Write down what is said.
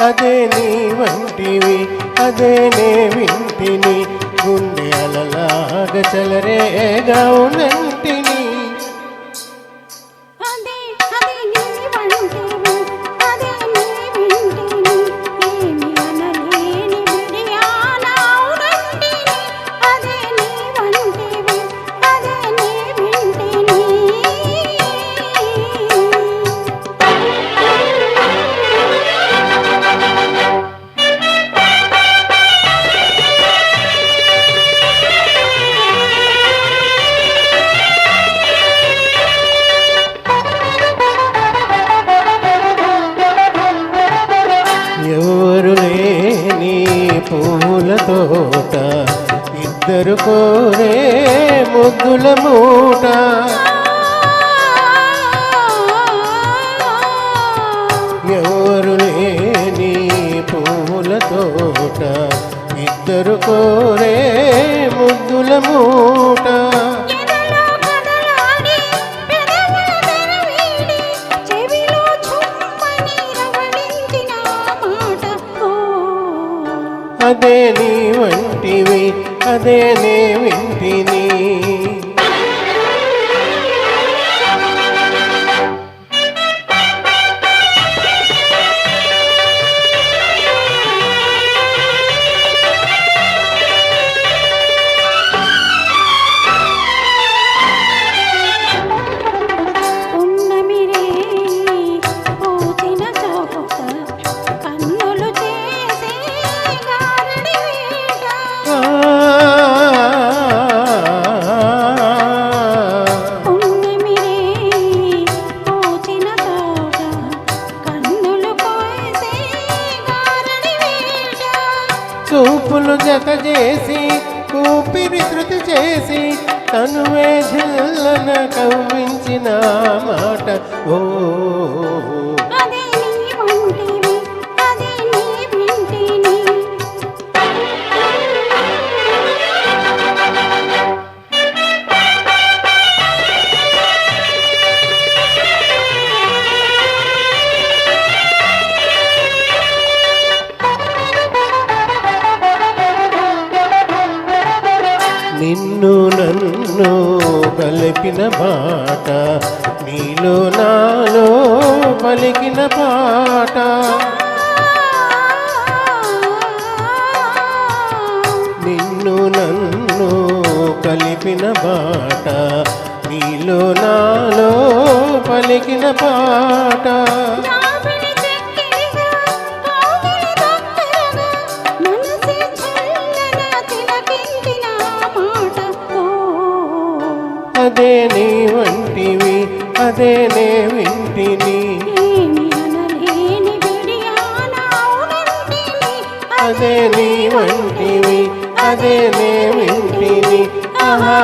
అదే నీ వంటివి అదే నే వింటిని గుండె అలలాగ చలరేగా ఉన్నంటిని ఎవరు లేని పూల తోట ఇద్దరు కోరే ముద్దుల మూట ఎవరు లేని పూల తోట ఇద్దరు కోరే ముద్దుల మూట అదే నీ వంటివి అదే నే వింటిని చూపులు జత చేసి ఊపిరి శృతి చేసి తనువే జిల్లన కవ్వించిన మాట ఓ నిన్ను నన్ను కలిపిన మాట నీలో నాలో పలికిన పాట నిన్ను నన్ను కలిపిన మాట నీలో నాలో పలికిన పాట అదే నీ వంటివి అదే నే వింటిని అదే నీ వంటివి అదే నే వింటిని ఆహా